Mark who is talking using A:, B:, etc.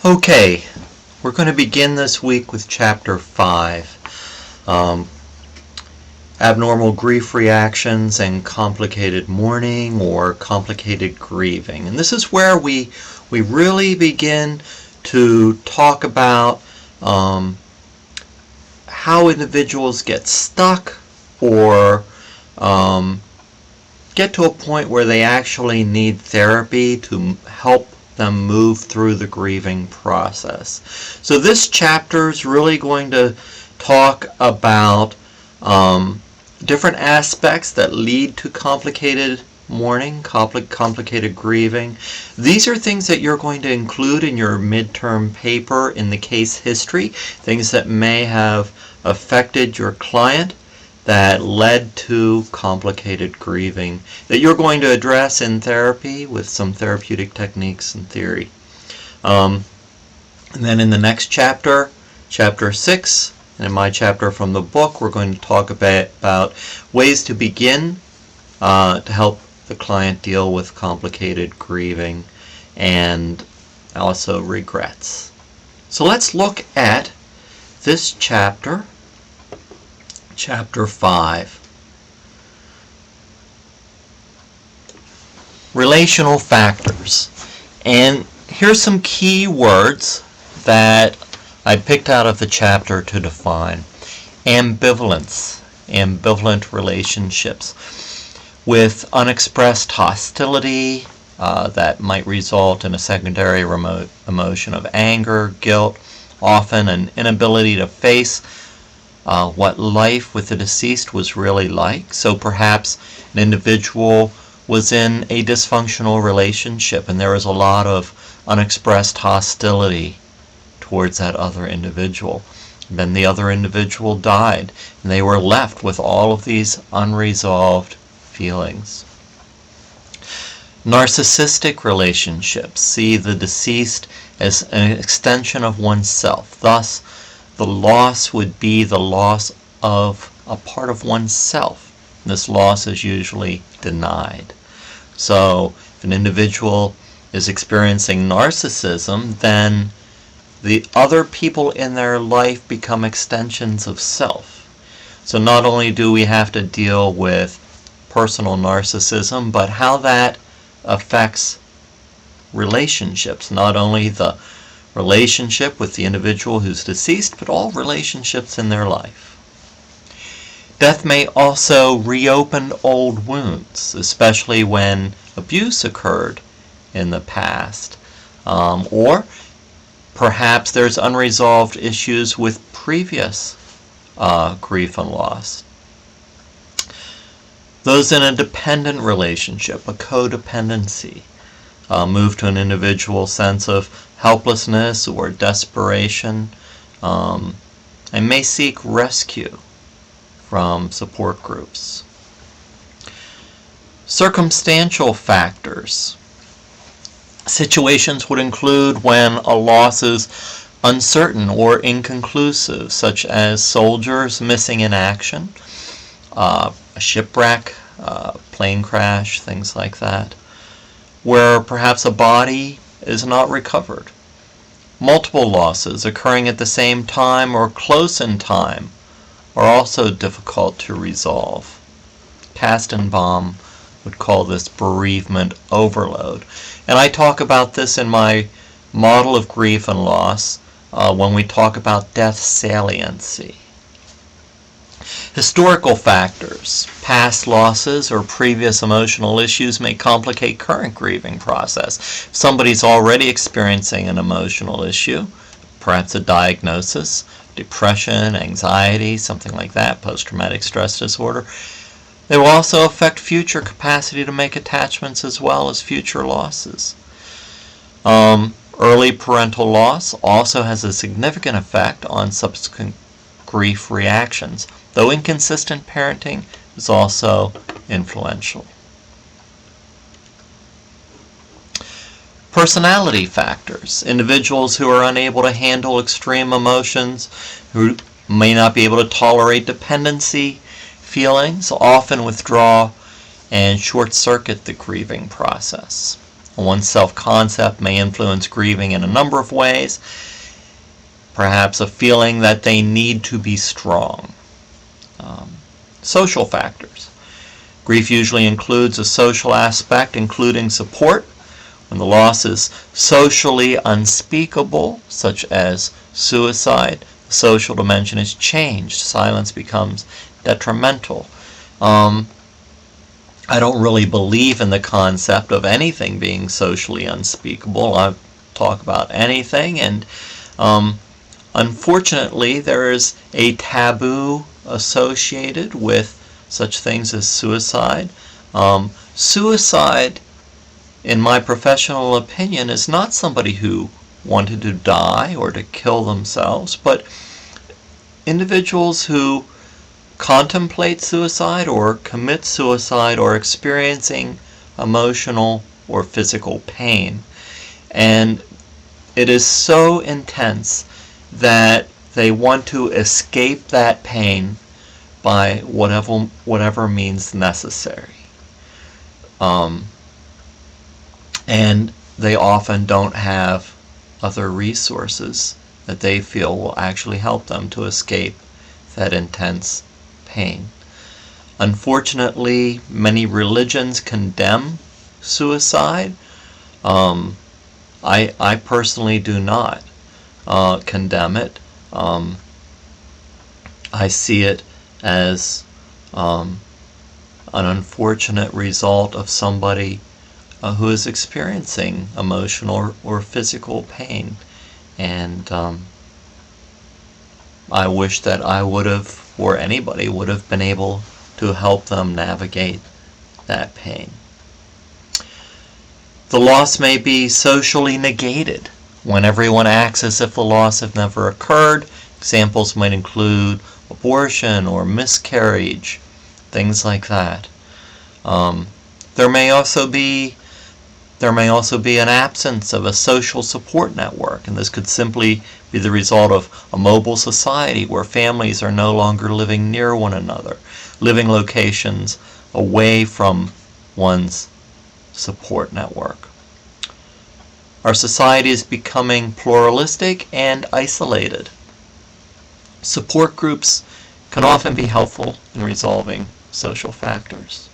A: Okay, we're going to begin this week with Chapter 5, Abnormal Grief Reactions and Complicated Mourning or Complicated Grieving. And this is where we really begin to talk about how individuals get stuck or get to a point where they actually need therapy to help them move through the grieving process. So this chapter is really going to talk about different aspects that lead to complicated mourning, complicated grieving. These are things that you're going to include in your midterm paper in the case history, things that may have affected your client that led to complicated grieving that you're going to address in therapy with some therapeutic techniques and theory. And then in the next chapter, Chapter 6, and in my chapter from the book, we're going to talk about ways to begin to help the client deal with complicated grieving and also regrets. So let's look at this chapter. Chapter 5. Relational factors. And here's some key words that I picked out of the chapter to define. Ambivalence, ambivalent relationships with unexpressed hostility that might result in a secondary emotion of anger, guilt, often an inability to face what life with the deceased was really like. So perhaps an individual was in a dysfunctional relationship and there was a lot of unexpressed hostility towards that other individual. Then the other individual died and they were left with all of these unresolved feelings. Narcissistic relationships see the deceased as an extension of oneself. Thus, the loss would be the loss of a part of oneself. This loss is usually denied. So if an individual is experiencing narcissism, then the other people in their life become extensions of self. So not only do we have to deal with personal narcissism, but how that affects relationships, not only the relationship with the individual who's deceased, but all relationships in their life. Death may also reopen old wounds, especially when abuse occurred in the past, or perhaps there's unresolved issues with previous grief and loss. Those in a dependent relationship, a codependency, move to an individual sense of helplessness or desperation, and may seek rescue from support groups. Circumstantial factors. Situations would include when a loss is uncertain or inconclusive, such as soldiers missing in action, a shipwreck, plane crash, things like that, where perhaps a body is not recovered. Multiple losses occurring at the same time or close in time are also difficult to resolve. Kastenbaum would call this bereavement overload. And I talk about this in my model of grief and loss when we talk about death saliency. Historical factors. Past losses or previous emotional issues may complicate current grieving process. If somebody's already experiencing an emotional issue, perhaps a diagnosis, depression, anxiety, something like that, post-traumatic stress disorder, it will also affect future capacity to make attachments as well as future losses. Early parental loss also has a significant effect on subsequent grief reactions, though inconsistent parenting is also influential. Personality factors. Individuals who are unable to handle extreme emotions, who may not be able to tolerate dependency feelings, often withdraw and short-circuit the grieving process. One's self-concept may influence grieving in a number of ways. Perhaps a feeling that they need to be strong. Social factors. Grief usually includes a social aspect, including support. When the loss is socially unspeakable, such as suicide, the social dimension is changed. Silence becomes detrimental. I don't really believe in the concept of anything being socially unspeakable. I talk about anything, and unfortunately, there is a taboo associated with such things as suicide. Suicide, in my professional opinion, is not somebody who wanted to die or to kill themselves, but individuals who contemplate suicide or commit suicide or experiencing emotional or physical pain. And it is so intense that they want to escape that pain by whatever means necessary. And they often don't have other resources that they feel will actually help them to escape that intense pain. Unfortunately, many religions condemn suicide. I personally do not condemn it. I see it as an unfortunate result of somebody who is experiencing emotional or physical pain. And I wish that I would have, or anybody would have, been able to help them navigate that pain. The loss may be socially negated when everyone acts as if the loss had never occurred. Examples might include abortion or miscarriage, things like that. There may also be an absence of a social support network, and this could simply be the result of a mobile society where families are no longer living near one another, living locations away from one's support network. Our society is becoming pluralistic and isolated. Support groups can often be helpful in resolving social factors.